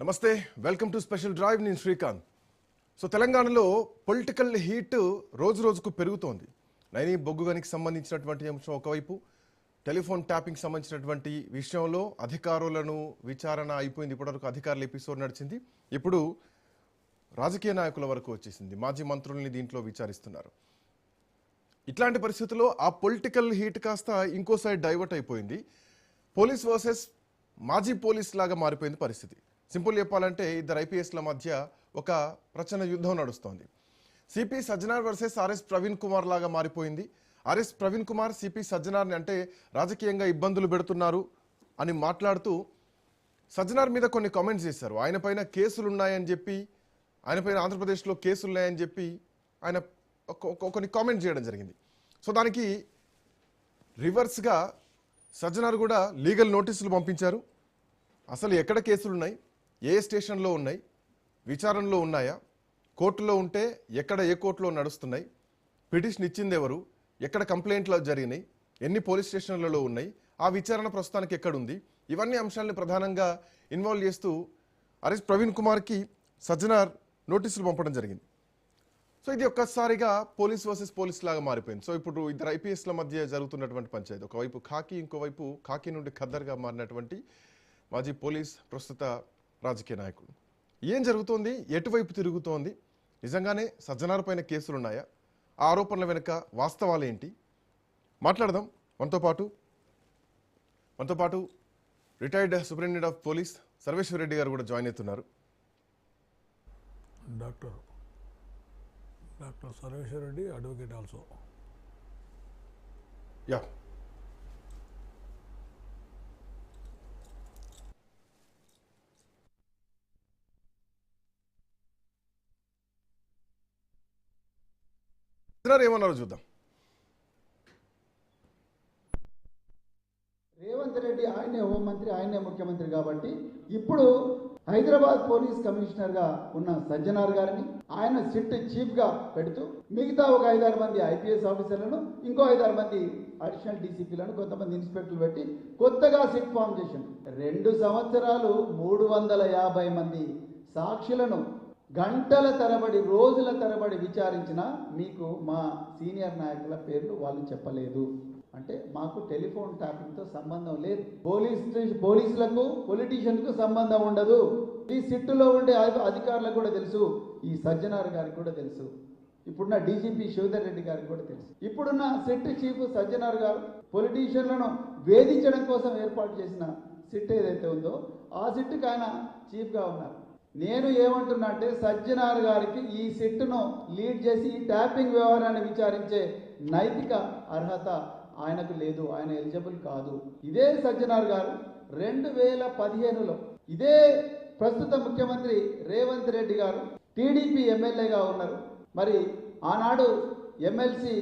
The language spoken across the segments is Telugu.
నమస్తే వెల్కమ్ టు స్పెషల్ డ్రైవ్ నేను శ్రీకాంత్. సో తెలంగాణలో పొలిటికల్ హీట్ రోజు రోజుకు పెరుగుతోంది. నైని బొగ్గుగనికి సంబంధించినటువంటి అంశం ఒకవైపు, టెలిఫోన్ ట్యాపింగ్ సంబంధించినటువంటి విషయంలో అధికారులను విచారణ అయిపోయింది. ఇప్పటివరకు అధికారుల ఎపిసోడ్ నడిచింది. ఇప్పుడు రాజకీయ నాయకుల వరకు వచ్చేసింది. మాజీ మంత్రుల్ని దీంట్లో విచారిస్తున్నారు. ఇట్లాంటి పరిస్థితుల్లో ఆ పొలిటికల్ హీట్ కాస్త ఇంకో సైడ్ డైవర్ట్ అయిపోయింది. పోలీస్ వర్సెస్ మాజీ పోలీస్ లాగా మారిపోయింది పరిస్థితి. సింపుల్ చెప్పాలంటే ఇద్దరు ఐపీఎస్ల మధ్య ఒక ప్రచండ యుద్ధం నడుస్తోంది. CP Sajjanar versus RS Praveen Kumar లాగా మారిపోయింది. ఆర్ఎస్ ప్రవీణ్ కుమార్ సిపి సజ్జనార్ని అంటే రాజకీయంగా ఇబ్బందులు పెడుతున్నారు అని మాట్లాడుతూ సజ్జనార్ మీద కొన్ని కామెంట్స్ చేశారు. ఆయన పైన కేసులు ఉన్నాయని చెప్పి, ఆయన పైన ఆంధ్రప్రదేశ్లో కేసులు ఉన్నాయని చెప్పి ఆయన కొన్ని కామెంట్ చేయడం జరిగింది. సో దానికి రివర్స్గా సజ్జనార్ కూడా లీగల్ నోటీసులు పంపించారు. అసలు ఎక్కడ కేసులు ఉన్నాయి, ఏ స్టేషన్లో ఉన్నాయి, విచారణలో ఉన్నాయా, కోర్టులో ఉంటే ఎక్కడ ఏ కోర్టులో నడుస్తున్నాయి, పిటిషన్ ఇచ్చింది ఎవరు, ఎక్కడ కంప్లైంట్లు జరిగినాయి, ఎన్ని పోలీస్ స్టేషన్లలో ఉన్నాయి, ఆ విచారణ ప్రస్తుతానికి ఎక్కడుంది, ఇవన్నీ అంశాలను ప్రధానంగా ఇన్వాల్వ్ చేస్తూ ఆర్ఎస్ ప్రవీణ్ కుమార్కి సజ్జనార్ నోటీసులు పంపడం జరిగింది. సో ఇది ఒక్కసారిగా పోలీస్ వర్సెస్ పోలీస్ లాగా మారిపోయింది. సో ఇప్పుడు ఇద్దరు ఐపీఎస్ల మధ్య జరుగుతున్నటువంటి పంచాయతీ, ఒకవైపు ఖాకీ, ఇంకోవైపు ఖాకీ నుండి ఖద్దర్గా మారినటువంటి మాజీ పోలీస్, ప్రస్తుత రాజకీయ నాయకుడు. ఏం జరుగుతోంది, ఎటువైపు తిరుగుతోంది, నిజంగానే సజ్జనార్ పైన కేసులు ఉన్నాయా, ఆ ఆరోపణల వెనుక వాస్తవాలు ఏంటి మాట్లాడదాం. మనతో పాటు retired superintendent of police Sarveshwar Reddy గారు కూడా జాయిన్ అవుతున్నారు. Doctor Sarveshwar Reddy, advocate also. Yeah, ఏమన్నారో చూద్దాం. రేవంత్ రెడ్డి ఆయనే హోంమంత్రి, ఆయనే ముఖ్యమంత్రి కాబట్టి ఇప్పుడు హైదరాబాద్ పోలీస్ కమిషనర్గా ఉన్న సజ్జనార్ గారిని ఆయన సిట్ చీఫ్గా పెడుతూ మిగతా ఒక 5-6 మంది ఐపీఎస్ ఆఫీసర్లను, ఇంకో 5-6 మంది అడిషనల్ డీసీపీలను, కొంతమంది ఇన్స్పెక్టర్లు పెట్టి కొత్తగా సిట్ ఫామ్ చేసింది. 2 సంవత్సరాలు 350 మంది సాక్షులను గంటల తరబడి, రోజుల తరబడి విచారించిన మీకు మా సీనియర్ నాయకుల పేర్లు వాళ్ళు చెప్పలేదు. అంటే మాకు టెలిఫోన్ ట్యాపింగ్తో సంబంధం లేదు. పోలీసులకు పొలిటీషియన్కు సంబంధం ఉండదు. ఈ సిట్టులో ఉండే అధికారులకు కూడా తెలుసు, ఈ సజ్జనార్ గారికి కూడా తెలుసు, ఇప్పుడున్న డీజీపీ శివధర్ రెడ్డి గారికి కూడా తెలుసు. ఇప్పుడున్న సిట్ చీఫ్ సజ్జనార్ గారు పొలిటీషియన్లను వేధించడం కోసం ఏర్పాటు చేసిన సిట్ ఏదైతే ఉందో ఆ సిట్టుకి ఆయన చీఫ్గా ఉన్నారు. నేను ఏమంటున్నా అంటే సజ్జనార్ గారికి ఈ సిట్ను లీడ్ చేసి ఈ ట్యాపింగ్ వ్యవహారాన్ని విచారించే నైతిక అర్హత ఆయనకు లేదు, ఆయన ఎలిజిబుల్ కాదు. ఇదే సజ్జనార్ గారు 2015లో ఇదే ప్రస్తుత ముఖ్యమంత్రి రేవంత్ రెడ్డి గారు టీడీపీ ఎమ్మెల్యేగా ఉన్నారు. మరి ఆనాడు ఎమ్మెల్సీ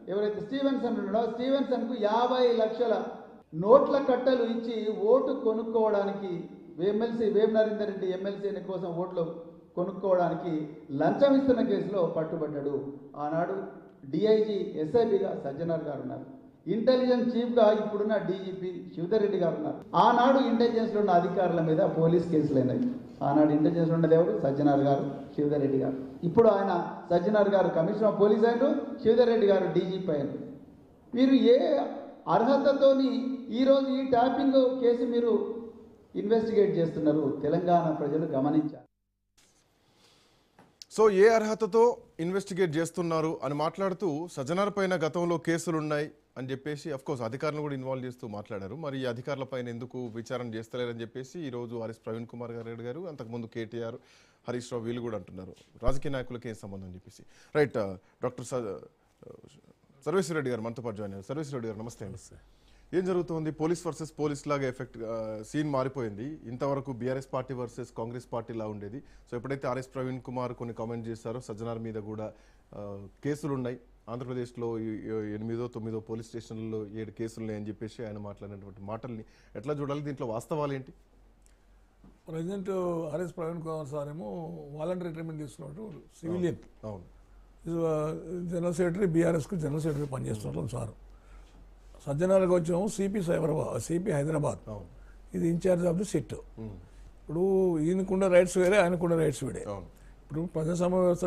ఎవరైతే స్టీవెన్సన్ ఉన్నాడో స్టీవెన్సన్కు 50 లక్షల నోట్ల కట్టలు ఇచ్చి ఓటు కొనుక్కోవడానికి, ఎమ్మెల్సీ వేం నరేందర్ రెడ్డి ఎమ్మెల్సీ కోసం ఓట్లు కొనుక్కోవడానికి లంచం ఇస్తున్న కేసులో పట్టుబడ్డాడు. ఆనాడు డిఐజీ ఎస్ఐబిగా సజ్జనార్ గారు ఉన్నారు. ఇంటెలిజెన్స్ చీఫ్గా ఇప్పుడున్న డీజీపీ శివధర్ రెడ్డి గారు ఉన్నారు. ఆనాడు ఇంటెలిజెన్స్లో ఉన్న అధికారుల మీద పోలీస్ కేసులు అయినాయి. ఆనాడు ఇంటెలిజెన్స్ ఉన్నది ఎవరు? సజ్జనార్ గారు, శివధర్ రెడ్డి గారు. ఇప్పుడు ఆయన సజ్జనార్ గారు కమిషనర్ ఆఫ్ పోలీస్ అయినారు, శివధర్ రెడ్డి గారు డీజీపీ అయినారు. మీరు ఏ అర్హతతోని ఈరోజు ఈ ట్యాపింగ్ కేసు మీరు ఇన్వెస్టిగేట్ చేస్తున్నారు? తెలంగాణ ప్రజలు గమనించారు. సో ఏ అర్హతతో ఇన్వెస్టిగేట్ చేస్తున్నారు అని మాట్లాడుతూ సజ్జనార్ పైన గతంలో కేసులు ఉన్నాయి అని చెప్పేసి అఫ్కోర్స్ అధికారులను కూడా ఇన్వాల్వ్ చేస్తూ మాట్లాడారు. మరి ఈ అధికారుల పైన ఎందుకు విచారణ చేస్తలేరని చెప్పేసి ఈరోజు ఆర్ఎస్ ప్రవీణ్ కుమార్ గారు, అంతకుముందు కేటీఆర్, హరీష్ రావు వీళ్ళు కూడా అంటున్నారు. రాజకీయ నాయకులకి ఏం సంబంధం అని చెప్పేసి. రైట్, డాక్టర్ సర్వేశ్వర్ రెడ్డి గారు మనతో పాటు జాయిన్ అయ్యారు. సర్వేశ్వర్ రెడ్డి గారు నమస్తే. ఏం జరుగుతుంది? పోలీస్ వర్సెస్ పోలీస్ లాగా ఎఫెక్ట్ సీన్ మారిపోయింది. ఇంతవరకు బీఆర్ఎస్ పార్టీ వర్సెస్ కాంగ్రెస్ పార్టీలా ఉండేది. సో ఎప్పుడైతే ఆర్ఎస్ ప్రవీణ్ కుమార్ కొన్ని కామెంట్ చేశారో సజ్జనార్ మీద కూడా కేసులు ఉన్నాయి, ఆంధ్రప్రదేశ్లో 8-9 పోలీస్ స్టేషన్లలో 7 కేసులు ఉన్నాయని చెప్పేసి ఆయన మాట్లాడినటువంటి మాటల్ని ఎట్లా చూడాలి? దీంట్లో వాస్తవాలు ఏంటి? President RS Praveen Kumar sir ఏమో వాలంటరీ రిటైర్మెంట్ తీసుకున్నట్టు సివిలియన్. అవును, జనరల్ సెక్రటరీ, బీఆర్ఎస్కు జనరల్ సెక్రటరీ పనిచేస్తున్నారు సార్. సజ్జనార్కి వచ్చాము సిపి హైదరాబాద్, ఇది ఇన్ఛార్జ్ ఆఫ్ ది సిట్. ఇప్పుడు ఈయనకున్న రైట్స్ వేరే, ఆయనకున్న రైట్స్ వేరే. అవును ఇప్పుడు ప్రజాస్వామ్య వ్యవస్థ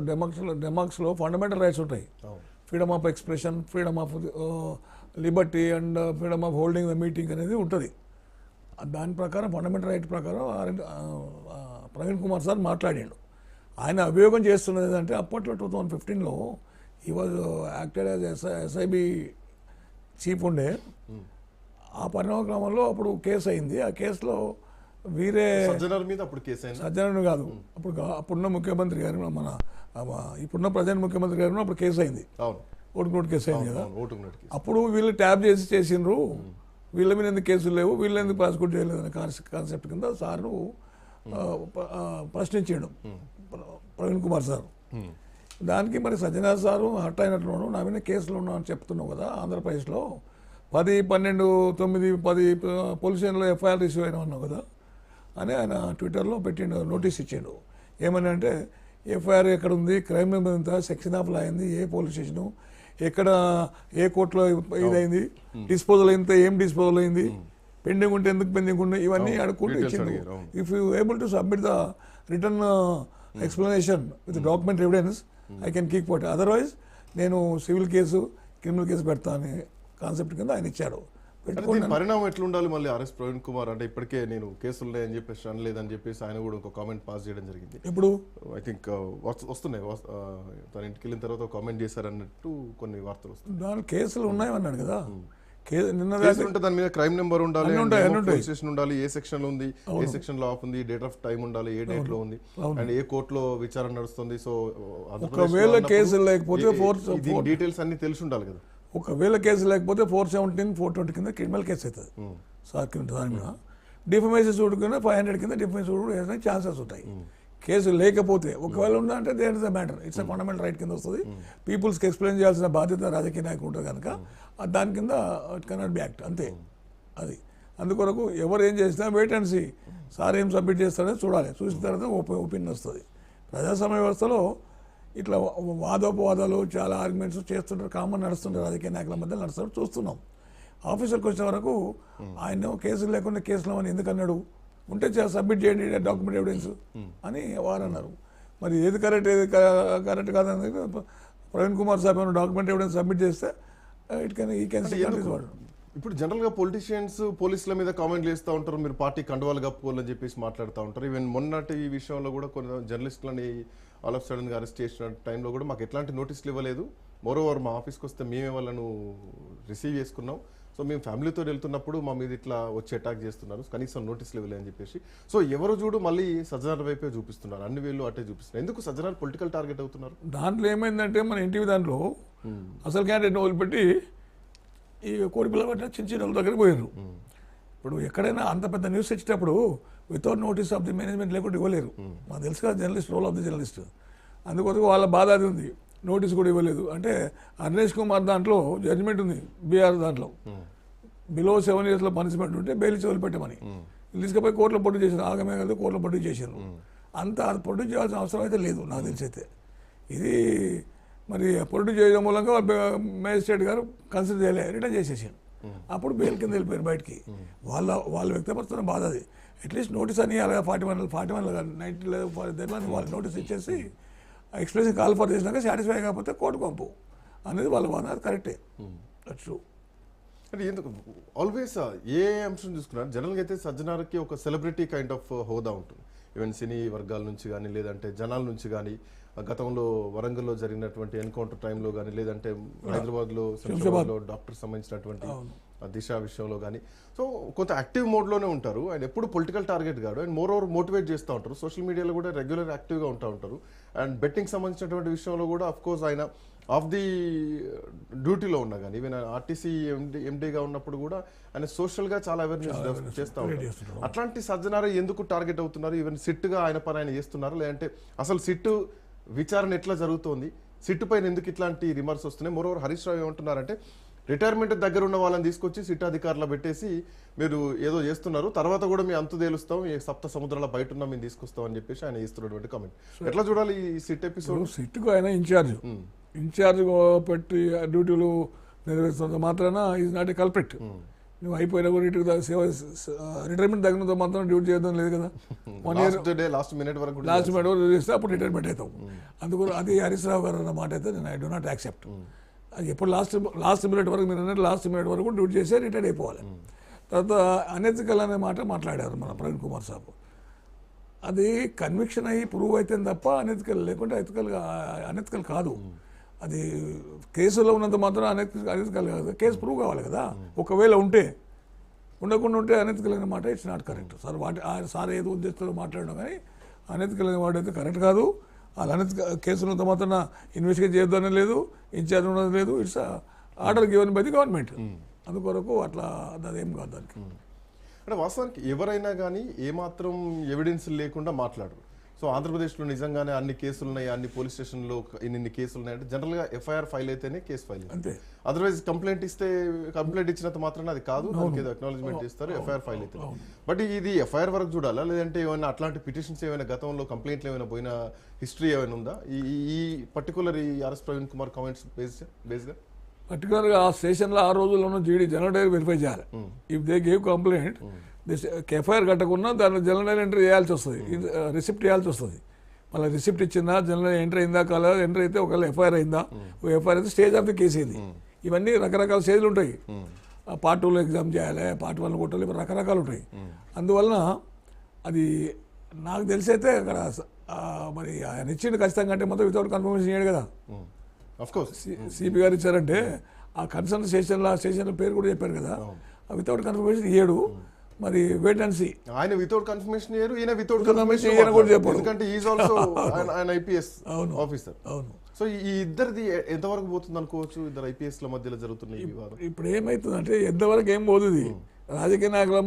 డెమాక్స్లో ఫండమెంటల్ రైట్స్ ఉంటాయి. అవును freedom of expression, freedom of Liberty and freedom of holding the meeting అనేది ఉంటుంది. దాని ప్రకారం ఫండమెంటల్ రైట్ ప్రకారం ప్రవీణ్ కుమార్ సార్ మాట్లాడాడు. ఆయన అభియోగం చేస్తున్నది ఏంటంటే అప్పట్లో 2015లో ఈ was acted as SIB chief ఉండే. ఆ పరిణామ క్రమంలో అప్పుడు కేసు అయింది. ఆ కేసులో వీరే సజ్జనర్ మీద అప్పుడు కేసు అయింది. సజ్జనుడు కాదు, అప్పుడున్న ముఖ్యమంత్రి గారు, మన ఇప్పుడున్న ప్రజెంట్ ముఖ్యమంత్రి గారు అప్పుడు కేసు అయింది. అవును ఓటుకు నోటు కేసు అయింది కదా. ఓటుకు నోటు కేసు. అప్పుడు వీళ్ళు ట్యాప్ చేసి చేసిండ్రు, వీళ్ళ మీద ఎందుకు కేసులు లేవు, వీళ్ళు ఎందుకు ప్రాసిక్యూట్ చేయలేదు అనే కాన్సెప్ట్ కింద సార్ను ప్రశ్నించాడు ప్రవీణ్ కుమార్ సార్. దానికి మరి సజ్జనార్ సారు హర్ట్ అయినట్లు, నా మీద కేసులు ఉన్నావు అని చెప్తున్నావు కదా, ఆంధ్రప్రదేశ్లో 10, 12, 9, 10 పోలీస్ స్టేషన్లో ఎఫ్ఐఆర్ రిసీవ్ అయినా ఉన్నావు కదా అని ఆయన ట్విట్టర్లో పెట్టిండు, నోటీస్ ఇచ్చాడు. ఏమని అంటే ఎఫ్ఐఆర్ ఎక్కడ ఉంది, క్రైమ్ నెంబర్ ఎంత, సెక్షన్ ఆఫ్ లా అయింది, ఏ పోలీస్ స్టేషను, ఎక్కడ ఏ కోర్టులో ఇదైంది, డిస్పోజల్ అయితే ఏం డిస్పోజల్ అయింది, పెండింగ్ ఉంటే ఎందుకు పెండింగ్ ఉన్నాయి, ఇవన్నీ అడుక్కుంటూ ఇచ్చిండు. If you able to submit the return explanation with document evidence I can కీక్ పోట్, అదర్వైజ్ నేను సివిల్ కేసు, క్రిమినల్ కేసు పెడతా అనే కాన్సెప్ట్ కింద ఆయన ఇచ్చాడు. పరిణామం ఎట్లుండాలి మళ్ళీ ఆర్ఎస్ ప్రవీణ్ కుమార్ అంటే ఇప్పటికే నేను కేసులు ఉన్నాయని చెప్పేసి అనలేదని చెప్పేసి ఆయన కూడా ఒక కామెంట్ పాస్ చేయడం జరిగింది. ఇప్పుడు ఐ థింక్ వస్తున్నాయి, తన ఇంటికి వెళ్ళిన తర్వాత కామెంట్ చేశారన్నట్టు కొన్ని వార్తలు వస్తున్నాయి. దాని కేసులు ఉన్నాయి అన్నాడు కదా. నిన్న దాని మీద క్రైమ్ నెంబర్ ఉండాలి, పోలీస్ స్టేషన్ ఉండాలి, ఏ సెక్షన్ లో ఉంది, ఏ సెక్షన్ లో ఆఫ్ ఉంది, డేట్ ఆఫ్ టైం ఉండాలి, ఏ డేట్ లో ఉంది, అండ్ ఏ కోర్టులో విచారణ నడుస్తుంది. సో ఒకవేళ కేసులు లేకపోతే డీటెయిల్స్ అన్ని తెలిసి ఉండాలి కదా. ఒకవేళ కేసు లేకపోతే 417, 420 కింద క్రిమినల్ కేసు అవుతుంది సార్ కింద. దాని మీద డిఫమేషన్ సూట్ కింద 500 కింద డిఫమేషన్ సూట్ వేసే ఛాన్సెస్ ఉంటాయి. కేసు లేకపోతే ఒకవేళ ఉందంటే there is the matter, it's a fundamental right కింద వస్తుంది. పీపుల్స్కి ఎక్స్ప్లెయిన్ చేయాల్సిన బాధ్యత రాజకీయ నాయకులు ఉంటుంది కనుక దాని కింద ఇట్ కెనాట్ బి యాక్ట్ అంతే. అది అందుకొరకు ఎవరు ఏం చేసినా వెయిట్ అండ్ సీ, సార్ ఏం సబ్మిట్ చేస్తారో చూడాలి, చూసిన తర్వాత ఒపీనియన్ వస్తుంది. ప్రజాస్వామ్య వ్యవస్థలో ఇట్లా వాదోపవాదాలు చాలా ఆర్గ్యుమెంట్స్ చేస్తుంటారు, కామన్ నడుస్తుంటారు, రాజకీయ నాయకుల మధ్య నడుస్తుంటారు, చూస్తున్నాం. ఆఫీసర్కి వచ్చిన వరకు ఆయన కేసులు లేకుండా కేసులు అని ఎందుకు అన్నాడు, ఉంటే సబ్మిట్ చేయండి డాక్యుమెంట్ ఎవిడెన్స్ అని వారు అన్నారు. మరి ఏది కరెక్ట్ కాదని ప్రవీణ్ కుమార్ సాబ్ డాక్యుమెంట్ ఎవిడెన్స్ సబ్మిట్ చేస్తే ఇట్ కెన్ ఈ కెన్ ఇప్పుడు జనరల్ గా పొలిటీషియన్స్ పోలీసుల మీద కామెంట్ చేస్తూ ఉంటారు, మీరు పార్టీ కండువాలు కప్పుకోవాలని చెప్పేసి మాట్లాడుతూ ఉంటారు. ఈవెన్ మొన్నటి ఈ విషయంలో కూడా కొన్ని జర్నలిస్టులని ఆల్ ఆఫ్ సడన్ గా అరెస్ట్ చేసిన టైంలో కూడా మాకు ఎట్లాంటి నోటీసులు ఇవ్వలేదు, మోరోవర్ మా ఆఫీస్కి వస్తే మేమే వాళ్ళను రిసీవ్ చేసుకున్నాం, సో మేము ఫ్యామిలీతో వెళ్తున్నప్పుడు మా మీద ఇట్లా వచ్చి అటాక్ చేస్తున్నారు, కనీసం నోటీసులు ఇవ్వలే అని చెప్పేసి. సో ఎవరు చూడు మళ్ళీ సజ్జనార్ వైపే చూపిస్తున్నారు, అన్ని వేళ్ళు అటే చూపిస్తున్నారు. ఎందుకు సజ్జనార్ పొలిటికల్ టార్గెట్ అవుతున్నారు? దాంట్లో ఏమైందంటే మన ఇంటి దాంట్లో అసలు క్యాండిడేట్ వదిలిపెట్టి ఈ కోడిపిల్ల పట్టిన చిన్న చిన్న దగ్గరికి పోయారు. ఇప్పుడు ఎక్కడైనా అంత పెద్ద న్యూస్ ఇచ్చేటప్పుడు without notice of the management లేకుండా ఇవ్వలేరు. మాకు తెలుసు కదా journalist, role of the journalist. అందుకోసం వాళ్ళ బాధ అది ఉంది, నోటీస్ కూడా ఇవ్వలేదు. అంటే అర్నేష్ కుమార్ దాంట్లో జడ్జిమెంట్ ఉంది, బీఆర్ దాంట్లో బిలో 7 years పనిష్మెంట్ ఉంటే బెయిల్ ఇచ్చి వదిలిపెట్టమని తీసుకుపోయి కోర్టులో ప్రొడ్యూస్ చేశారు. ఆగమే కదా కోర్టులో ప్రొడ్యూస్ చేశారు. అంత ప్రొడ్యూస్ చేయాల్సిన అవసరం అయితే లేదు నాకు తెలిసి అయితే. ఇది మరి ప్రొడ్యూస్ చేయడం మూలంగా మేజిస్ట్రేట్ గారు కన్సిడర్ చేయలే, రిటర్న్ చేసేసారు. అప్పుడు బెయిల్ కింద వెళ్ళిపోయారు బయటికి. వాళ్ళు వ్యక్తపరుస్తున్న బాధ అది. అట్లీస్ట్ నోటీస్ అని అలాగే 41 90 వాళ్ళు నోటీస్ ఇచ్చేసి ఎక్స్ప్రెషన్ కాల్ ఫర్ చేసినాక సాటిస్ఫై కాకపోతే కోర్టు పంపు అనేది వాళ్ళ బాధ. అది కరెక్టే, దట్స్ ట్రూ. అంటే ఎందుకు ఆల్వేస్ ఏ అంశం చూసుకున్నారు జనరల్గా అయితే సజ్జనార్కి ఒక సెలబ్రిటీ కైండ్ ఆఫ్ హోదా ఉంటుంది. ఈవెన్ సినీ వర్గాల నుంచి కానీ లేదంటే జనాల నుంచి కానీ, గతంలో వరంగల్లో జరిగినటువంటి ఎన్కౌంటర్ టైంలో కానీ లేదంటే హైదరాబాద్లో శంషాబాద్లో డాక్టర్ సంబంధించినటువంటి దిశ విషయంలో కానీ, సో కొంత యాక్టివ్ మోడ్లోనే ఉంటారు. అండ్ ఎప్పుడు పొలిటికల్ టార్గెట్ కాదు, అండ్ మోర్ ఓవర్ మోటివేట్ చేస్తూ ఉంటారు. సోషల్ మీడియాలో కూడా రెగ్యులర్ యాక్టివ్గా ఉంటారు. అండ్ బెట్టింగ్ సంబంధించినటువంటి విషయంలో కూడా అఫ్ కోర్స్ ఆయన ఆఫ్ ది డ్యూటీలో ఉన్నా కానీ, ఈవెన్ ఆర్టీసీ ఎండీగా ఉన్నప్పుడు కూడా ఆయన సోషల్గా చాలా అవేర్నెస్ చేస్తూ ఉంటారు. అట్లాంటి సజ్జనార్ ఎందుకు టార్గెట్ అవుతున్నారు? ఈవెన్ సిట్గా ఆయన పని ఆయన చేస్తున్నారు, లేదంటే అసలు సిట్టు విచారణ ఎట్లా జరుగుతోంది, సిట్టు పైన ఎందుకు ఇట్లాంటి రిమార్క్స్ వస్తున్నాయి? మరోవర్ హరీష్ రావు ఏమంటున్నారంటే రిటైర్మెంట్ దగ్గర ఉన్న వాళ్ళని తీసుకొచ్చి సిట్ అధికారులు పెట్టేసి మీరు ఏదో చేస్తున్నారు, తర్వాత కూడా మీ అంతు తేలుస్తాం, ఈ సప్త సముద్రాల బయట ఉన్న మేము తీసుకొస్తాం అని చెప్పేసి ఆయన ఇస్తున్నటువంటి కామెంట్. ఎట్లా చూడాలి ఈ సిట్ ఎపిసోడ్? సిట్కు ఆయన ఇన్ఛార్జ్ పెట్టి డ్యూటీలు నెరవేరుస్తున్న మాత్రాన ఈజ్ నాట్ ఏ కల్ప్రిట్. నువ్వు అయిపోయినా కూడా ఇటు రిటైర్మెంట్ తగినంత మాత్రం డ్యూటీ చేయడం లేదు కదా. 1 year లాస్ట్ మినిట్ వరకు చేస్తే అప్పుడు రిటైర్మెంట్ అవుతావు. అందుకని అది హరీష్ రావు గారు అన్న మాట అయితే నేను ఐ డో నాట్ యాక్సెప్ట్. అది ఎప్పుడు లాస్ట్ మినిట్ వరకు మీరు అన్నట్టు లాస్ట్ మినిట్ వరకు డ్యూటీ చేసి రిటైర్ అయిపోవాలి. తర్వాత అనెథికల్ అనే మాట మాట్లాడారు మన ప్రవీణ్ కుమార్ సాబ్. అది కన్విక్షన్ అయ్యి ప్రూవ్ అయితే తప్ప అనెథికల్, లేకుంటే అనెథికల్ కాదు. అది కేసులో ఉన్నంత మాత్రం అనెథికల్ కాదు, కేసు ప్రూవ్ కావాలి కదా. ఒకవేళ ఉండకుండా ఉంటే అనెథికల్ అనే మాట ఇట్స్ నాట్ కరెక్ట్. సార్ ఏదో ఉద్దేశంతో మాట్లాడడం కానీ అనెథికల్ అనే మాట అయితే కరెక్ట్ కాదు. అది కేసులు ఉన్నంత మాత్రం ఇన్వెస్టిగేట్ చేయొద్దనే లేదు, ఇన్ఛార్జ్ ఉన్నది లేదు. It's order given by the government. అందుకొరకు అట్లా అదేం కాదు దానికి. అంటే వాస్తవానికి ఎవరైనా కానీ ఏమాత్రం ఎవిడెన్స్ లేకుండా మాట్లాడరు. సో ఆంధ్రప్రదేశ్లో నిజంగానే అన్ని కేసులు ఉన్నాయి, అన్ని పోలీస్ స్టేషన్లో ఇన్ని కేసులు ఉన్నాయంటే జనరల్గా ఎఫ్ఐఆర్ ఫైల్ అయితేనే కేసు ఫైల్ అంతే. అదర్వైజ్ కంప్లైంట్ ఇచ్చినంత మాత్రం అది కాదు, దానికి ఏదో అక్నాలజ్మెంట్ చేస్తారు, ఎఫ్ఐఆర్ ఫైల్ అయితే. బట్ ఇది ఎఫ్ఐఆర్ వరకు చూడాలా, లేదంటే ఏమైనా అట్లాంటి పిటిషన్స్ ఏమైనా గతంలో కంప్లైంట్లు ఏమైనా పోయిన హిస్టరీ ఏమైనా ఉందా ఈ పర్టికులర్ ఈ ఆర్ఎస్ ప్రవీణ్ కుమార్ కామెంట్స్ బేస్గా? పర్టికులర్గా ఆ స్టేషన్లో ఆ రోజుల్లోనూ జీడీ జనరల్ డైరీ వెరిఫై చేయాలి. If they gave complaint FIR కట్టకుండా దాన్ని జనరల్ డైరీ ఎంట్రీ చేయాల్సి వస్తుంది, రిసిప్ట్ చేయాల్సి వస్తుంది. మళ్ళీ రిసిప్ట్ ఇచ్చిందా, జనరల్ ఎంట్రీ అయిందా, కాలేదు ఎంట్రీ అయితే ఒకవేళ ఎఫ్ఐఆర్ అయిందా, ఎఫ్ఐఆర్ అయితే స్టేజ్ ఆఫ్ ది కేసు ఇది. ఇవన్నీ రకరకాల స్టేజ్లు ఉంటాయి. పార్ట్ 2లో ఎగ్జామ్ చేయాలి, పార్ట్ 1 కొట్టాలి, రకరకాలు ఉంటాయి. అందువలన అది నాకు తెలిసి అయితే అక్కడ మరి ఆయన ఇచ్చిండు ఖచ్చితంగా, అంటే మొత్తం వితౌట్ కన్ఫర్మేషన్ ఇయ్యాడు కదా. సిపి గారు ఇచ్చారంటే ఆ కన్సర్న్ స్టేషన్ల పేరు కూడా చెప్పారు కదా, వితౌట్ కన్ఫర్మేషన్ ఇయ్యాడు. మరి వెయిట్ అండ్ సీ. ఆయన వితౌట్ కన్ఫర్మేషన్ ఇయ్యారు, ఈయన వితౌట్ కన్ఫర్మేషన్ కూడా చెప్పారు. ఎందుకంటే ఈజ్ ఆల్సో ఆయన ఐపీఎస్ ఆఫీసర్. అవును. సో ఈ ఇద్దరిది ఎంతవరకు పోతుంది అనుకోవచ్చు? ఇద్దరు ఐపీఎస్ల మధ్యలో జరుగుతున్నాయి వివాదం. ఇప్పుడు ఏమవుతుందంటే ఎంతవరకు ఏం పోతుంది, రాజకీయ నాయకుల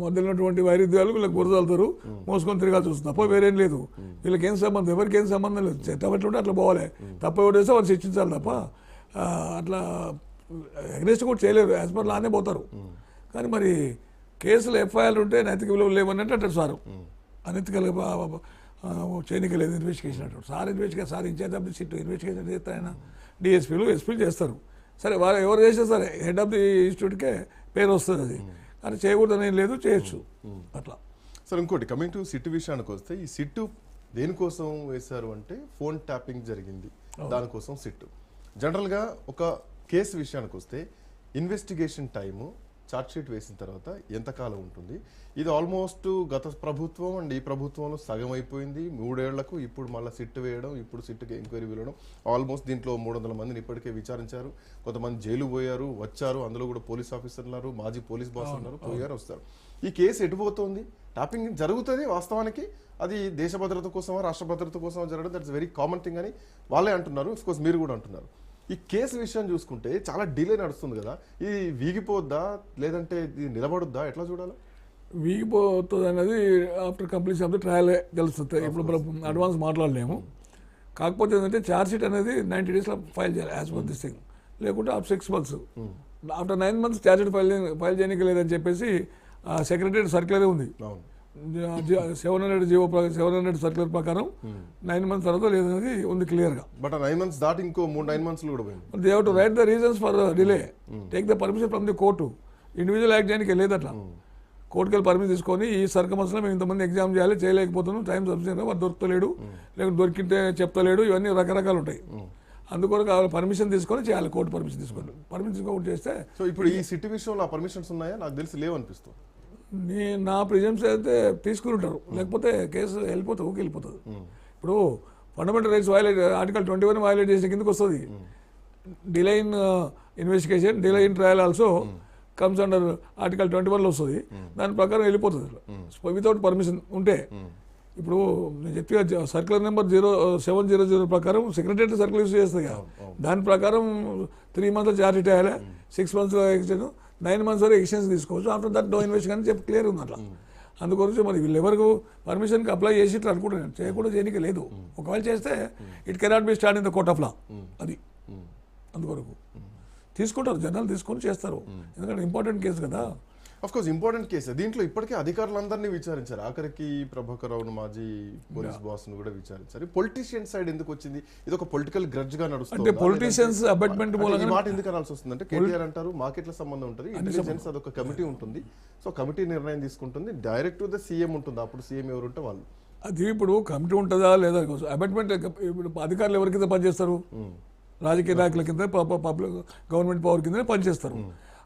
మధ్యలో ఉన్నటువంటి వైరుధ్యాలు వీళ్ళకి గురదాలుతారు, మోసుకొని తిరగాల్సి వస్తుంది తప్ప వేరేం లేదు. వీళ్ళకి ఏం సంబంధం, ఎవరికి ఏం సంబంధం లేదు. చట్టం ఎట్లా ఉంటే అట్లా పోవాలి, తప్ప ఎవరు వేస్తే వాళ్ళు శిక్షించాలి తప్ప అట్లా అగ్రెస్ట్ కూడా చేయలేరు, యాజ్ పర్ లానే పోతారు. కానీ మరి కేసులు ఎఫ్ఐఆర్లు ఉంటే నైతిక విలువలు లేవన్నట్టు అంటారు సారు. అనైతికల్ చేయనికలేదు ఇన్వెస్టిగేషన్ అంటారు sir. Sir incharge of the SIT investigation చేస్తే ఆయన డిఎస్పీలు ఎస్పీలు చేస్తారు. సరే వాళ్ళు ఎవరు చేసినా సరే హెడ్ ఆఫ్ ది ఇన్స్టిట్యూట్కే పేరు వస్తుంది. అది కానీ చేయకూడదని ఏం లేదు, చేయొచ్చు అట్లా. సార్ ఇంకోటి కమింగ్ టు సిట్ విషయానికి వస్తే, ఈ సిట్ దేనికోసం వేశారు అంటే ఫోన్ ట్యాపింగ్ జరిగింది, దానికోసం సిట్. జనరల్గా ఒక కేసు విషయానికి వస్తే ఇన్వెస్టిగేషన్ టైము ఛార్జ్షీట్ వేసిన తర్వాత ఎంతకాలం ఉంటుంది? ఇది ఆల్మోస్ట్ గత ప్రభుత్వం అండ్ ఈ ప్రభుత్వంలో సగం అయిపోయింది. 3 ఏళ్లకు ఇప్పుడు మళ్ళీ సిట్ వేయడం, ఇప్పుడు సిట్కి ఎంక్వైరీ వెళ్ళడం. ఆల్మోస్ట్ దీంట్లో 300 మందిని ఇప్పటికే విచారించారు, కొంతమంది జైలు పోయారు, వచ్చారు. అందులో కూడా పోలీస్ ఆఫీసర్లు ఉన్నారు, మాజీ పోలీస్ బాస్ ఉన్నారు, పోయారు, వస్తారు. ఈ కేసు ఎటుపోతుంది? టాపింగ్ జరుగుతుంది వాస్తవానికి, అది దేశ భద్రత కోసమా రాష్ట్ర భద్రత కోసమా జరగడం దట్స్ వెరీ కామన్ థింగ్ అని వాళ్ళే అంటున్నారు. అఫ్కోర్స్ మీరు కూడా అంటున్నారు. ఈ కేసు విషయం చూసుకుంటే చాలా డిలే నడుస్తుంది కదా, ఇది వీగిపోద్దా లేదంటే ఇది నిలబడుద్దా, ఎట్లా చూడాలి? వీగిపోతుంది అనేది after completion of the trial తెలుస్తుంది. ఇప్పుడు అడ్వాన్స్ మాట్లాడలేము. కాకపోతే ఏంటంటే ఛార్జ్షీట్ అనేది 90 daysలో ఫైల్ చేయాలి యాజ్ పర్ దిస్ థింగ్, లేకుంటే 6 months. After 9 months chargesheet file చేయడానికి లేదని చెప్పేసి సెక్రటరీ సర్క్యులరే ఉంది. 700 సర్క్యులర్ ప్రకారం 9 months తర్వాత లేదనేది ఉంది క్లియర్గా. బట్ 9 months దాటి ఇంకో 9 months కూడా పోయింది. They have to right the reasons for delay, take the permission from the court. Individual act చేయడానికి లేదు అట్లా. కోర్టుకి వెళ్ళి పర్మిషన్ తీసుకొని ఈ సర్కమస్లో మేము ఇంతమంది ఎగ్జామ్ చేయాలి, చేయలేకపోతున్నాం, టైం సబ్సిడీ వాడు దొరుకుతలేడు, లేకుంటే దొరికితే చెప్తలేడు, ఇవన్నీ రకరకాలు ఉంటాయి. అందుకొరకు పర్మిషన్ తీసుకొని చేయాలి, కోర్టు పర్మిషన్ తీసుకొని. పర్మిషన్ తీసుకోకుండా చేస్తే. సో ఇప్పుడు ఈ సిటీ విషయంలో పర్మిషన్స్ ఉన్నాయా? నాకు తెలిసి లేవు అనిపిస్తుంది. నా ప్రిజమ్స్ అయితే తీసుకుని ఉంటారు, లేకపోతే కేసు వెళ్ళిపోతుంది, ఊకి వెళ్ళిపోతుంది. ఇప్పుడు fundamental rights violate article 21 violate చేసిన కిందకి వస్తుంది. Delay in investigation, delay in trial also comes under article 21లో వస్తుంది. దాని ప్రకారం వెళ్ళిపోతుంది వితౌట్ పర్మిషన్ ఉంటే. ఇప్పుడు నేను చెప్పి సర్క్యులర్ నెంబర్ 0700 ప్రకారం సెక్రటరీ సర్క్యులర్ యూస్ చేస్తుంది కదా, దాని ప్రకారం 3 months ఛార్జ్షీట్ వేయాలి, 6 months ఎక్స్టెండ్, 9 months వరకు ఎక్స్టెన్స్ తీసుకోవచ్చు. ఆఫ్టర్ దట్ నో ఇన్వెస్టిగేషన్ అని చెప్పి క్లియర్ ఉంది అట్లా. అందుకొరకు మరి వీళ్ళు ఎవరికి పర్మిషన్కి అప్లై చేసి ఇట్లా అనుకుంటున్నాను, చేయకుండా చేయడానికి లేదు. ఒకవేళ చేస్తే it cannot be start in the court of law. అది అందుకొరకు తీసుకుంటారు, జనాలు తీసుకొని చేస్తారు, ఎందుకంటే ఇంపార్టెంట్ కేసు కదా. Of course important case. దీంట్లో ఇప్పటికే అధికారులందరినీ విచారించారు, ఆఖరికి ప్రభాకర్ రావును మాజీ పోలీస్ బాస్ ను కూడా విచారించారు. పొలిటీషియన్ సైడ్ ఎందుకు వచ్చింది? ఇది ఒక పొలిటికల్ గ్రడ్జ్ గా నడుస్తుంది. అంటే పొలిటీషియన్స్ అబెట్మెంట్ ఈ మాట ఎందుకు అనాల్సి వస్తుంది అంటే కేటీఆర్ అంటారు మార్కెట్ల సంబంధం ఉంటుంది, ఇంటెలిజెన్స్ అదొక కమిటీ ఉంటుంది, సో కమిటీ నిర్ణయం తీసుకుంటుంది, డైరెక్ట్ టు ద సీఎం ఉంటుంది, అప్పుడు సీఎం ఎవరు ఉంటే వాళ్ళు. అది ఇప్పుడు కమిటీ ఉంటుందా లేదా అబెట్మెంట్ ఇప్పుడు అధికారులు ఎవరి కింద పనిచేస్తారు? రాజకీయ నాయకుల కింద పబ్లిక్ గవర్నమెంట్ పవర్ కింద పనిచేస్తారు.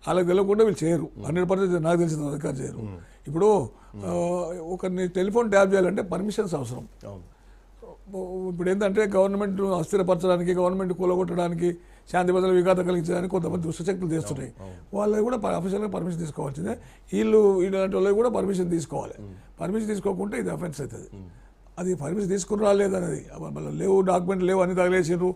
వాళ్ళకి తెలియకుండా వీళ్ళు చేయరు. 100% నాకు తెలిసిన అధికారులు చేయరు. ఇప్పుడు ఒకరిని టెలిఫోన్ ట్యాప్ చేయాలంటే పర్మిషన్స్ అవసరం. ఇప్పుడు ఏంటంటే గవర్నమెంట్ అస్థిరపరచడానికి, గవర్నమెంట్ కూలగొట్టడానికి, శాంతి భద్రతల విఘాతం కలిగించడానికి కొంతమంది దుష్టశక్తులు చేస్తున్నాయి. వాళ్ళకి కూడా అఫీషియల్గా పర్మిషన్ తీసుకోవాల్సిందే. ఇలాంటి వాళ్ళకి కూడా పర్మిషన్ తీసుకోవాలి. పర్మిషన్ తీసుకోకుంటే ఇది అఫెన్స్ అవుతుంది. అది పర్మిషన్ తీసుకుని రాలేదనేది లేవు, డాక్యుమెంట్ లేవు, అన్ని తగిలేసారు.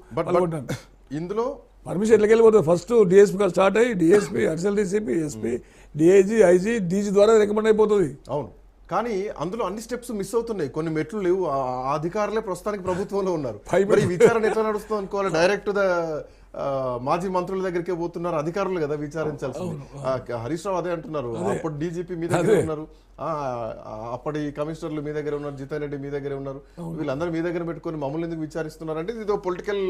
ఇందులో పర్మిషన్ ఎట్లకి వెళ్ళిపోతుంది? ఫస్ట్ డిఎస్పీ స్టార్ట్ అయ్యి DSP, additional DCP, SP, DIG, IG, DG ద్వారా రికమెండ్ అయిపోతుంది. అవును, కానీ అందులో అన్ని స్టెప్స్ మిస్ అవుతున్నాయి, కొన్ని మెట్లు లేవు. ఆ అధికారులే ప్రస్తుతానికి ప్రభుత్వంలో ఉన్నారు. మరి విచారణ ఎట్లా నడుస్తుంది అనుకోవాలి? డైరెక్ట్ ద మాజీ మంత్రుల దగ్గరికే పోతున్నారు అధికారులు కదా విచారించాల్సింది. హరీష్ రావు అదే అంటున్నారు, అప్పుడు డీజీపీ మీ దగ్గర ఉన్నారు, అప్పటి కమిషనర్లు మీ దగ్గర ఉన్నారు, జితేన్ రెడ్డి మీ దగ్గర ఉన్నారు, వీళ్ళందరూ మీ దగ్గర పెట్టుకొని మమ్మల్ని ఎందుకు విచారిస్తున్నారు అంటే ఇది పొలిటికల్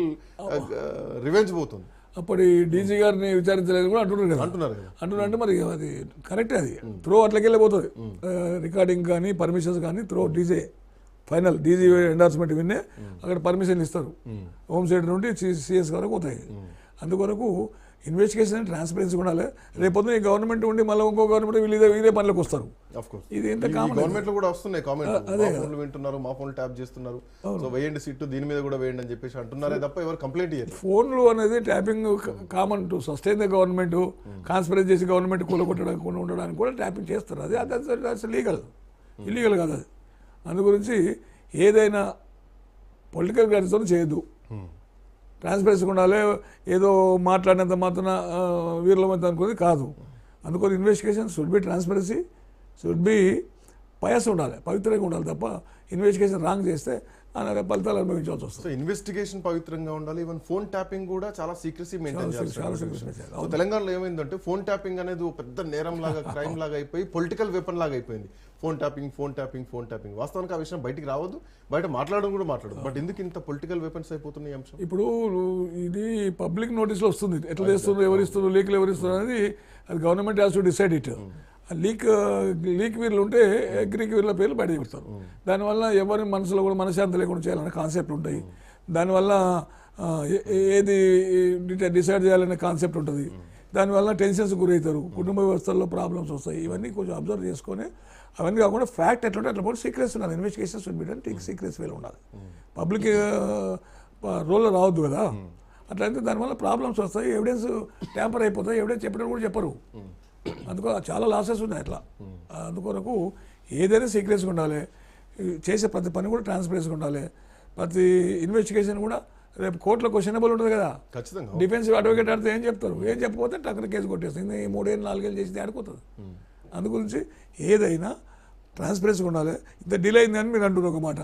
రివెంజ్ పోతుంది. అప్పుడు డీజీ గారిని విచారించలేదు కూడా అంటున్నారు అంటే మరి అది కరెక్టే. అది త్రో అట్లకి వెళ్ళిపోతుంది. రికార్డింగ్ కానీ పర్మిషన్స్ కానీ through DG final DG endorsement విన్నే అక్కడ పర్మిషన్ ఇస్తారు. హోమ్ సైడ్ నుండి సిఎస్ వరకు పోతాయి. అందుకొరకు ఇన్వెస్టిగేషన్ ట్రాన్స్పరెన్సీ ఉండాలి. రేపొద్దున ఈ గవర్నమెంట్ ఉండి మళ్ళీ ఇంకో గవర్నమెంట్ వీళ్ళు ఇదే పనులకు వస్తారు. ఇది ఎంత గవర్నమెంట్ లో కూడా వస్తున్నాయి కామెంట్లు, వింటున్నారు, మా ఫోన్లు ట్యాప్ చేస్తున్నారు, సో వేయండి సీటు దీని మీద కూడా వేయండి అని చెప్పేసి అంటున్నారే తప్ప ఎవరు కంప్లైంట్ చేయరు. ఫోన్లు అనేది tapping common to sustain the government, conspiracies చేసి గవర్నమెంట్ కూలగొట్టడానికి ఉండడానికి కూడా ట్యాపింగ్ చేస్తారు. అది లీగల్, ఇల్లీగల్ కాదు అది. అందు గురించి ఏదైనా పొలిటికల్ గ్రాడ్స్తో చేయొద్దు. ట్రాన్స్పరెన్సీ ఉండాలి. ఏదో మాట్లాడినంత మాత్రం వీర్లమంత అనుకునేది కాదు. అందుకని investigation should be transparency, should be pious ఉండాలి, పవిత్రంగా ఉండాలి. తప్ప ఇన్వెస్టిగేషన్ రాంగ్ చేస్తే ఫలితాలు అనుభవించాల్సి వస్తుంది. ఇన్వెస్టిగేషన్ పవిత్రంగా ఉండాలి. ఈవెన్ ఫోన్ ట్యాపింగ్ కూడా చాలా సీక్రెసీ మెయింటైన్ చేయాలి. తెలంగాణలో ఏమైందంటే ఫోన్ ట్యాపింగ్ అనేది పెద్ద నేరం లాగా, క్రైమ్ లాగా అయిపోయి పొలిటికల్ వెపన్ లాగా అయిపోయింది. ఫోన్ ట్యాపింగ్ వాస్తవానికి ఆ విషయం బయటికి రావద్దు, బయట మాట్లాడడం కూడా మాట్లాడదు. బట్ ఎందుకు ఇంత పొలిటికల్ వెపన్స్ అయిపోతున్నాయి అంశం? ఇప్పుడు ఇది పబ్లిక్ నోటీస్లో వస్తుంది, ఎట్లా చేస్తున్నారు, ఎవరు ఇస్తున్నారు, లీక్లు ఎవరు ఇస్తున్నారు అనేది అది government has to decide it. Leak వీర్లు ఉంటే అగ్రికి వీర్ల పేర్లు బయట చెప్తారు. దానివల్ల ఎవరి మనసులో కూడా మనశ్శాంతి లేకుండా చేయాలనే కాన్సెప్ట్ ఉంటాయి. దానివల్ల ఏది డిసైడ్ చేయాలనే కాన్సెప్ట్ ఉంటుంది. దానివల్ల టెన్షన్స్ గురవుతారు, కుటుంబ వ్యవస్థల్లో ప్రాబ్లమ్స్ వస్తాయి. ఇవన్నీ కొంచెం అబ్జర్వ్ చేసుకొని అవన్నీ కాకుండా ఫ్యాక్ట్ ఎట్లా ఉంటే అట్లా కూడా సీక్రెట్స్ ఉండాలి. ఇన్వెస్టిగేషన్స్ ఉండాలి, సీక్రెట్స్ వేలు ఉండాలి. పబ్లిక్ రోల్లో రావద్దు కదా. అట్లా అయితే దానివల్ల ప్రాబ్లమ్స్ వస్తాయి, ఎవిడెన్స్ ట్యాంపర్ అయిపోతాయి, ఎవిడెన్స్ చెప్పడం కూడా చెప్పరు. అందుకో చాలా లాసెస్ ఉన్నాయి అట్లా. అందుకొరకు ఏదైనా సీక్రెట్స్గా ఉండాలి, చేసే ప్రతి పని కూడా ట్రాన్స్పరెన్సీగా ఉండాలి. ప్రతి ఇన్వెస్టిగేషన్ కూడా రేపు కోర్టులో క్వశ్చనబుల్ ఉంటుంది కదా. డిఫెన్సివ్ అడ్వకేట్ ఆడితే ఏం చెప్తారు, ఏం చెప్పకపోతే టక్కన కేసు కొట్టేస్తుంది. 3 ఏళ్ళు 4 ఏళ్ళు చేసి ఆడిపోతుంది. అందుగురించి ఏదైనా ట్రాన్స్పరెన్సీగా ఉండాలి. ఇంత డిలే అయింది అని మీరు అంటున్నారు ఒక మాట.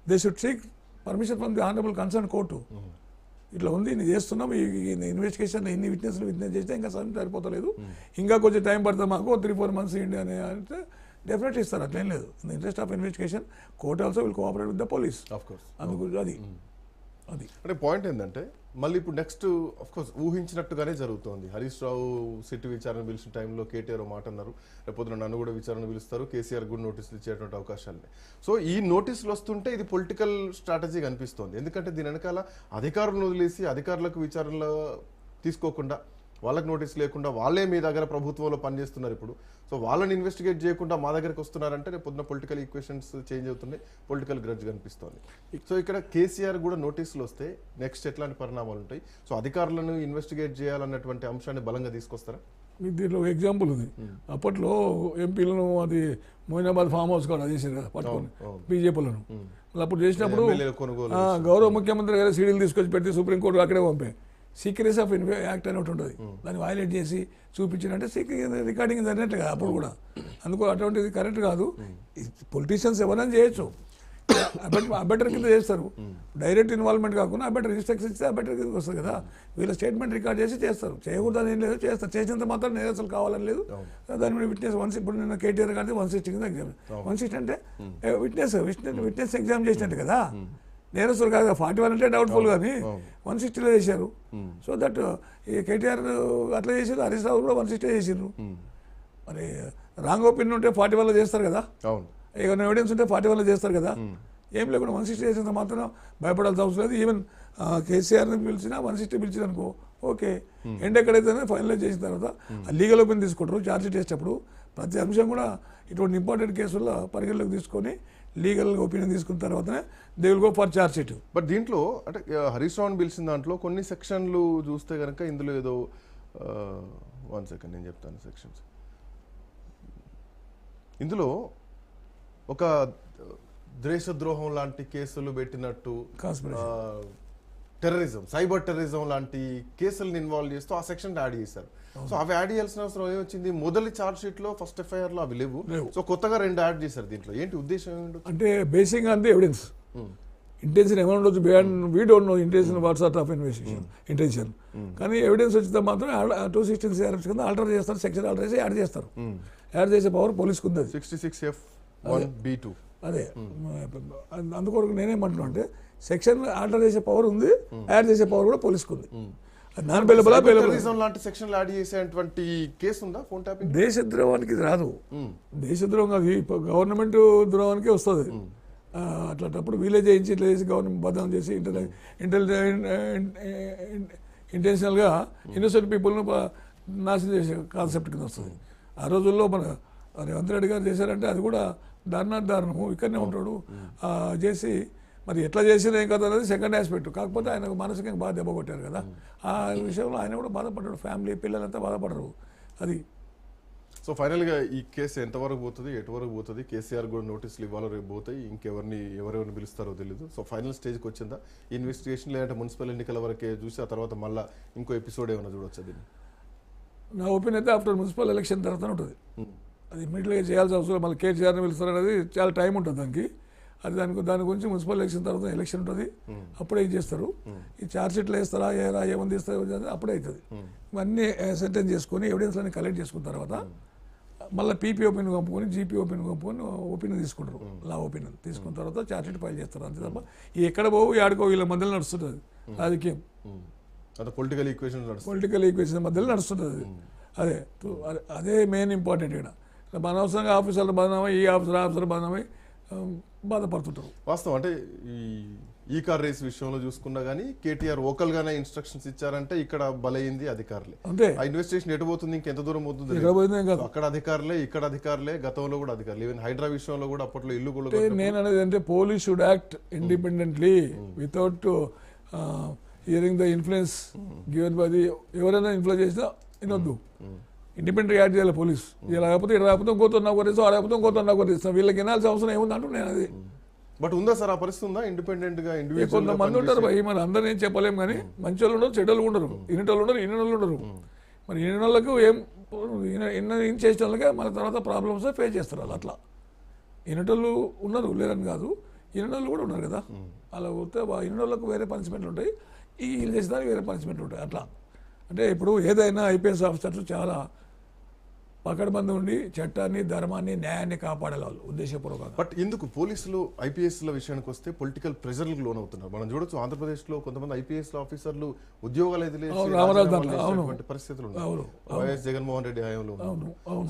They should seek permission from the honourable concern court. ఇట్లా ఉంది, నేను చేస్తున్నాం, ఈ ఇన్వెస్టిగేషన్ ఎన్ని విట్నెస్లు చేస్తే ఇంకా సమయం సరిపోతలేదు, ఇంకా కొంచెం టైం పడుతుంది మాకు, 3-4 months ఇండి అని అంటే డెఫినెట్లీ ఇస్తారు. అట్లేం లేదు. In the interest of investigation court also will cooperate with the police. అందుకు అది అంటే పాయింట్ ఏంటంటే మళ్ళీ ఇప్పుడు నెక్స్ట్ ఆఫ్ కోర్స్ ఊహించినట్టుగానే జరుగుతోంది. హరీష్ రావు సిట్ విచారణ పిలిచిన టైంలో కేటీఆర్ మాట అన్నారు, రేపొద్దున నన్ను కూడా విచారణ పిలుస్తారు, కేసీఆర్ కూడా నోటీసులు ఇచ్చేటువంటి అవకాశాలు. సో ఈ నోటీసులు వస్తుంటే ఇది పొలిటికల్ స్ట్రాటజీ కనిపిస్తోంది. ఎందుకంటే దీని వెనకాల అధికారులను వదిలేసి అధికారులకు విచారణలో తీసుకోకుండా, వాళ్ళకి నోటీస్ లేకుండా వాళ్ళే మీ దగ్గర ప్రభుత్వంలో పనిచేస్తున్నారు ఇప్పుడు. సో వాళ్ళని ఇన్వెస్టిగేట్ చేయకుండా మా దగ్గరకు వస్తున్నారంటే రేపు పొద్దున పొలిటికల్ ఈక్వేషన్స్ చేంజ్ అవుతున్నాయి, పొలిటికల్ గ్రడ్జ్ కనిపిస్తోంది. సో ఇక్కడ కేసీఆర్ కూడా నోటీసులు వస్తే నెక్స్ట్ ఎట్లాంటి పరిణామాలు ఉంటాయి? సో అధికారులను ఇన్వెస్టిగేట్ చేయాలన్నటువంటి అంశాన్ని బలంగా తీసుకొస్తారా? మీకు దీంట్లో ఎగ్జాంపుల్ ఉంది. అప్పట్లో ఎంపీలను అది మోయినాబాద్ ఫామ్ హౌస్ కూడా చేసారు కదా పట్టుకొని బీజేపీలను. అప్పుడు చేసినప్పుడు గౌరవ ముఖ్యమంత్రి గారు సీడీలు తీసుకొచ్చి పెట్టి సుప్రీంకోర్టు అక్కడే పంపాయి. సీక్రెసీ ఆఫ్ యాక్ట్ అని ఒకటి ఉంటుంది, దాన్ని వైలేట్ చేసి చూపించినంటే రికార్డింగ్ జరిగినట్టు కదా అప్పుడు కూడా. అందుకు అటువంటిది కరెక్ట్ కాదు. పొలిటీషియన్స్ ఎవరైనా చేయొచ్చు. అబెటర్ కింద చేస్తారు. డైరెక్ట్ ఇన్వాల్వ్మెంట్ కాకుండా అబెటర్ ఇన్స్ట్రక్షన్ ఇస్తే అబెటర్ కిందకి వస్తుంది కదా. వీళ్ళ స్టేట్మెంట్ రికార్డ్ చేసి చేస్తారు. చేయకూడదు ఏం లేదు, చేస్తారు. చేసినంత మాత్రం నేరస్తులు కావాలని లేదు. దాని మీద విట్నెస్ ఇప్పుడు నిన్న కేటీఆర్ గారిది 160 కింద ఎగ్జామ్. 160 అంటే విట్నెస్ ఎగ్జామ్ చేసినట్టు కదా, నేరస్తులు కాదు. 41 అంటే డౌట్ఫుల్ కానీ 160లో చేశారు. సో దట్ ఈ కేటీఆర్ అట్లా చేసారు, హరీష్ రావు కూడా 160 చేసారు. మరి రాంగ్ ఒపీనియన్ ఉంటే 41లో చేస్తారు కదా, ఏమైనా ఎవిడెన్స్ ఉంటే 41లో చేస్తారు కదా. ఏం లేకుండా 160 చేసినంత మాత్రం భయపడాల్సిన అవసరం లేదు. ఈవెన్ కేసీఆర్ని పిలిచినా 160 పిలిచిన అనుకో ఓకే. ఎండ్ ఎక్కడైతే ఫైనలైజ్ చేసిన తర్వాత లీగల్ ఒపీనియన్ తీసుకుంటారు. ఛార్జ్ షీట్ వేసేటప్పుడు ప్రతి అంశం కూడా ఇటువంటి ఇంపార్టెంట్ కేసుల్లో పరిగణలోకి తీసుకొని లీగల్ ఒపీనియన్ తీసుకున్న తర్వాతనే they will go for charge sheet. But దీంట్లో అంటే హరీష్ రావుని పిలిచిన దాంట్లో కొన్ని సెక్షన్లు చూస్తే కనుక ఇందులో ఏదో 1 సెకండ్ నేను చెప్తాను సెక్షన్స్. ఇందులో ఒక దేశద్రోహం లాంటి కేసులు పెట్టినట్టు, టెర్రరిజం, సైబర్ టెర్రరిజం లాంటి కేసులను ఇన్వాల్వ్ చేస్తూ ఆ సెక్షన్ యాడ్ చేశారు. సో అవి యాడ్ చేయాల్సిన అవసరం ఏమొచ్చింది? మొదటి ఛార్జ్ షీట్ లో ఫస్ట్ ఎఫ్ఐఆర్ లో అవి లేవు. సో కొత్తగా 2 యాడ్ చేశారు. దీంట్లో ఏంటి ఉద్దేశం? అంటే బేసిక్ అంతే ఎవిడెన్స్. ఇంటెన్షన్ ఏమైనా ఉండొచ్చు, we don't know intention what sort of investigation intention. కానీ ఎవిడెన్స్ వచ్చితే మాత్రం 216 CRPC కింద ఆల్టర్ చేస్తారు, సెక్షన్ ఆల్టర్ చేసి యాడ్ చేస్తారు. యాడ్ చేసే పవర్ పోలీసుకు ఉంది. 66F1B2 అదే అందుకొరకు నేనేమంటున్నా అంటే సెక్షన్ ఆల్టర్ చేసే పవర్ ఉంది, యాడ్ చేసే పవర్ కూడా పోలీసుకు ఉంది. లాంటి సెక్షన్ యాడ్ చేసేటువంటి కేసు ఉందా ఫోన్ ట్యాపింగ్? దేశద్రోహానికి ఇది రాదు. దేశద్రోహం కాదు, గవర్నమెంట్ ద్రోహానికే వస్తుంది. అట్లాంటప్పుడు వీలే చేయించి ఇట్లా చేసి గవర్నమెంట్ బదనాం చేసి ఇంటెన్షనల్గా ఇన్నోసెంట్ పీపుల్ను నాశనం చేసే కాన్సెప్ట్ కింద వస్తుంది. ఆ రోజుల్లో మన రేవంత్ రెడ్డి గారు చేశారంటే అది కూడా దారుణము. ఇక్కడనే ఉంటాడు చేసి మరి ఎట్లా చేసినా ఏం కదా అనేది సెకండ్ ఆస్పెక్ట్. కాకపోతే ఆయన మానసికంగా బాగా దెబ్బ కొట్టారు కదా, ఆ విషయంలో ఆయన కూడా బాధపడ్డాడు. ఫ్యామిలీ పిల్లలంతా బాధపడరు. అది సో ఫైనల్గా ఈ కేసు ఎంతవరకు పోతుంది, ఎటువరకు పోతుంది? కేసీఆర్ కూడా నోటీసులు ఇవ్వాలో రేపు పోతాయి, ఎవరెవరిని పిలుస్తారో తెలియదు. సో ఫైనల్ స్టేజ్కి వచ్చిందా ఇన్వెస్టిగేషన్, లేదంటే మున్సిపల్ ఎన్నికల వరకే చూసి ఆ తర్వాత మళ్ళీ ఇంకో ఎపిసోడ్ ఏమైనా చూడొచ్చా దీన్ని? నా ఒపీనియన్ అయితే ఆఫ్టర్ మున్సిపల్ ఎలక్షన్ తర్వాత ఉంటుంది. అది ఇమ్మీడియట్గా చేయాల్సిన అవసరం, మళ్ళీ కేసీఆర్ని పిలుస్తారు అనేది చాలా టైం ఉంటుంది దానికి. అది దాని గురించి మున్సిపల్ ఎలక్షన్ తర్వాత ఎలక్షన్ ఉంటుంది, అప్పుడే ఏం చేస్తారు. ఈ ఛార్జ్ షీట్లు వేస్తారా ఏమంది ఇస్తారో అప్పుడే అవుతుంది. ఇవన్నీ సెంటెన్స్ చేసుకొని ఎవిడెన్స్ అన్ని కలెక్ట్ చేసుకున్న తర్వాత మళ్ళీ పీపీ ఒపీనియన్ పంపుకొని జీపీ ఒపీనియన్ పంపుకొని ఒపీనియన్ తీసుకుంటారు. లా ఒపీనియన్ తీసుకున్న తర్వాత ఛార్జ్ షీట్ ఫైల్ చేస్తారు. అంతే తప్ప ఎక్కడ పోవు ఆడుకో వీళ్ళ మధ్యలో నడుస్తుంటుంది రాజకీయం. పొలిటికల్ ఈక్వేషన్ మధ్యలో నడుస్తుంటుంది. అదే మెయిన్ ఇంపార్టెంట్. ఇక్కడ అనవసరంగా ఆఫీసర్లు బదనామై ఈ ఆఫీసర్ బదనామై బాధపడుతుంటారు. వాస్తవం అంటే ఈ కార్ రేస్ విషయంలో చూసుకున్నా కానీ కేటీఆర్ ఓకల్ గానే ఇన్స్ట్రక్షన్స్ ఇచ్చారంటే ఇక్కడ బలైంది అధికారులే. అంటే ఆ ఇన్వెస్టిగేషన్ ఎటు పోతుంది, ఇంకెంత దూరం పోతుంది, అక్కడ అధికారులే ఇక్కడ అధికారులే, గతంలో కూడా అధికారులు. ఈవెన్ హైడ్రా విషయంలో కూడా అప్పట్లో ఇల్లు కూడా. నేను అనేది అంటే police should act independently without hearing the influence given by the. ఎవరైనా ఇన్ఫ్లుయెన్స్ చేసినా వినొద్దు. ఇండిపెండెంట్గా యాక్ట్ చేయాలి పోలీస్. ఇలా లేకపోతే ఇక్కడ రాకపోతే ఇంకోతున్నా కొట్టేస్తాం, ఆ లేకపోతే ఇంకోతున్నా కొట్టేస్తాం. వీళ్ళకి వినాల్సిన అవసరం ఏముంది అంటూ నేను అది. బట్ ఉందా సార్ ఆ పరిస్థితి? ఉందా ఇండిపెండెంట్ గా? కొంతమంది ఉంటారు భయ్, మరి అందరినీ ఏం చెప్పలేము. కానీ మంచి వాళ్ళు ఉండరు, చెడ్డలు ఉండరు, ఇన్నటోళ్ళు ఉండరు, ఇన్నోళ్ళు ఉండరు. మరి ఇన్నోళ్ళకు ఏం చేసిన వాళ్ళకే మన తర్వాత ప్రాబ్లమ్స్ ఫేస్ చేస్తారు వాళ్ళు. అట్లా ఇన్నటోళ్ళు ఉన్నారు, లేరని కాదు, ఇన్నోళ్ళు కూడా ఉన్నారు కదా. అలా పోతే ఇన్నోళ్ళకు వేరే పనిష్మెంట్లు ఉంటాయి, ఈ వీళ్ళు చేసేదానికి వేరే పనిష్మెంట్లు ఉంటాయి. అట్లా అంటే ఇప్పుడు ఏదైనా ఐపీఎస్ ఆఫీసర్లు చాలా పకడ్బందీ ఉండి చట్టాన్ని, ధర్మాన్ని, న్యాయాన్ని కాపాడాలి వాళ్ళు ఉద్దేశపూర్వకంగా. బట్ ఎందుకు పోలీసులు ఐపీఎస్ల విషయానికి వస్తే పొలిటికల్ ప్రెజర్లకు లోనవుతున్నారు? మనం చూడొచ్చు ఆంధ్రప్రదేశ్లో కొంతమంది ఐపీఎస్ ఆఫీసర్లు ఉద్యోగాలు ఎదిలేటువంటి పరిస్థితులు ఉన్నాయి వైఎస్ జగన్మోహన్ రెడ్డి హయాంలో.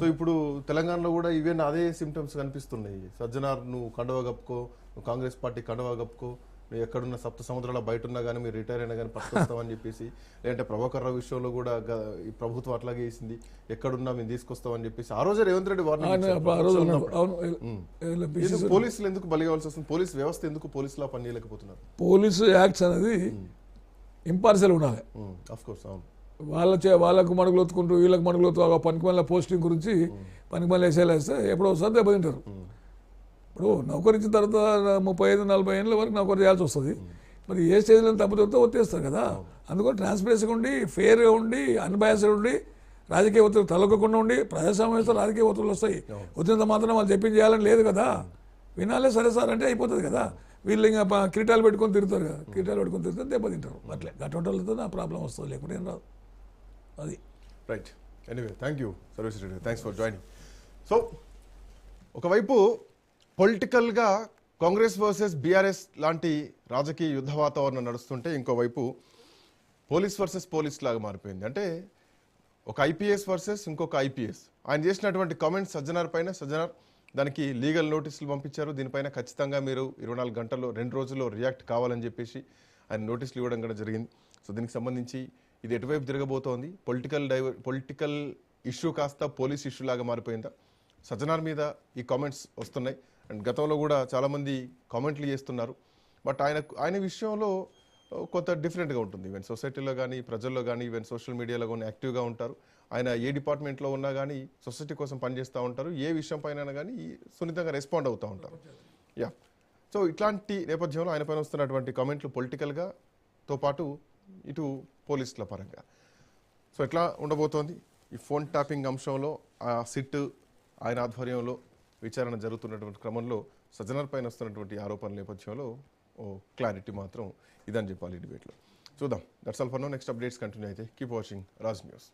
సో ఇప్పుడు తెలంగాణలో కూడా ఈవెన్ అదే సిమ్టమ్స్ కనిపిస్తున్నాయి. సజ్జనార్ నువ్వు కండవా కప్పుకో, నువ్వు కాంగ్రెస్ పార్టీ కండవా కప్పుకో, మీరు ఎక్కడున్న సప్త సముద్రాల బయట ఉన్నా కానీ మీరు రిటైర్ అయినా కానీ పట్టుకొస్తామని చెప్పేసి, లేదంటే ప్రభాకర్ రావు విషయంలో కూడా ఈ ప్రభుత్వం అట్లాగే వేసింది, ఎక్కడున్నా మేము తీసుకొస్తామని చెప్పేసి ఆ రోజే రేవంత్ రెడ్డి పోలీసులు ఎందుకు బలిగాల్సి వస్తుంది? పోలీస్ వ్యవస్థ ఎందుకు పోలీసులా పనిచేయలేకపోతున్నారు? పోలీసు యాక్ట్స్ అనేది ఇంపార్షియల్ ఉండాలి. ఆఫ్ కోర్స్ అవును. వాళ్ళకు మడుగులు ఒత్తుకుంటూ వీళ్ళకి మడుగులు ఒత్తు పనికి మళ్ళీ పోస్టింగ్ గురించి పనికి మళ్ళీ వేసేస్తే ఎప్పుడో ఒకసారి దెబ్బతింటారు. ఇప్పుడు నౌకరించిన తర్వాత 35-40 ఏళ్ళ వరకు నౌకరు చేయాల్సి వస్తుంది. మరి ఏ స్టేజ్లో తప్పుతో ఒత్తేస్తారు కదా. అందుకని ట్రాన్స్పరెన్సీగా ఉండి, ఫెయిర్గా ఉండి, అన్బయాస్డ్ ఉండి, రాజకీయ ఒత్తిడి తలొక్కకుండా ఉండి, ప్రజాస్వామ్యంతో రాజకీయ ఒత్తిళ్ళు వస్తాయి. వచ్చినంత మాత్రం వాళ్ళు చెప్పింది చేయాలని లేదు కదా. వినాలే సరే సార్ అంటే అయిపోతుంది కదా. వీళ్ళు ఇంకా కిరీటాలు పెట్టుకొని తిరుగుతారు కదా, కిరీటాలు పెట్టుకొని తిరుగుతారు, దెబ్బతింటారు. అట్లే అటువంటి వాళ్ళతో నా ప్రాబ్లం వస్తుంది, లేకపోతే ఏం రాదు. అది right. Anyway thank you Sarveshwara Reddy, thanks for joining. So ఒకవైపు పొలిటికల్గా కాంగ్రెస్ వర్సెస్ బీఆర్ఎస్ లాంటి రాజకీయ యుద్ధ వాతావరణం నడుస్తుంటే, ఇంకోవైపు పోలీస్ వర్సెస్ పోలీస్ లాగా మారిపోయింది. అంటే ఒక ఐపీఎస్ వర్సెస్ ఇంకొక ఐపీఎస్. ఆయన చేసినటువంటి కామెంట్స్ సజ్జనార్ పైన, సజ్జనార్ దానికి లీగల్ నోటీసులు పంపించారు. దీనిపైన ఖచ్చితంగా మీరు 24 గంటల్లో 2 రోజుల్లో రియాక్ట్ కావాలని చెప్పేసి ఆయన నోటీసులు ఇవ్వడం కూడా జరిగింది. సో దీనికి సంబంధించి ఇది ఎటువైపు తిరగబోతోంది? పొలిటికల్ ఇష్యూ కాస్త పోలీస్ ఇష్యూ లాగా మారిపోయిందా? సజ్జనార్ మీద ఈ కామెంట్స్ వస్తున్నాయి అండ్ గతంలో కూడా చాలామంది కామెంట్లు చేస్తున్నారు. బట్ ఆయన విషయంలో కొంత డిఫరెంట్గా ఉంటుంది. ఈవెన్ సొసైటీలో కానీ, ప్రజల్లో కానీ, ఈవెన్ సోషల్ మీడియాలో కానీ యాక్టివ్గా ఉంటారు. ఆయన ఏ డిపార్ట్మెంట్లో ఉన్నా కానీ సొసైటీ కోసం పనిచేస్తూ ఉంటారు. ఏ విషయం పైన కానీ సున్నితంగా రెస్పాండ్ అవుతూ ఉంటారు. యా. సో ఇట్లాంటి నేపథ్యంలో ఆయన పైన వస్తున్నటువంటి కామెంట్లు పొలిటికల్గా తో పాటు ఇటు పోలీసుల పరంగా సో ఎట్లా ఉండబోతోంది? ఈ ఫోన్ ట్యాపింగ్ అంశంలో ఆ సిట్ ఆయన ఆధ్వర్యంలో విచారణ జరుగుతున్నటువంటి క్రమంలో సజ్జనార్ పైన వస్తున్నటువంటి ఆరోపణల నేపథ్యంలో క్లారిటీ మాత్రం ఇదని చెప్పాలి ఈ డిబేట్లో. చూద్దాం. That's all for now. Next updates continue అయితే కీప్ వాచింగ్ రాజ్ న్యూస్.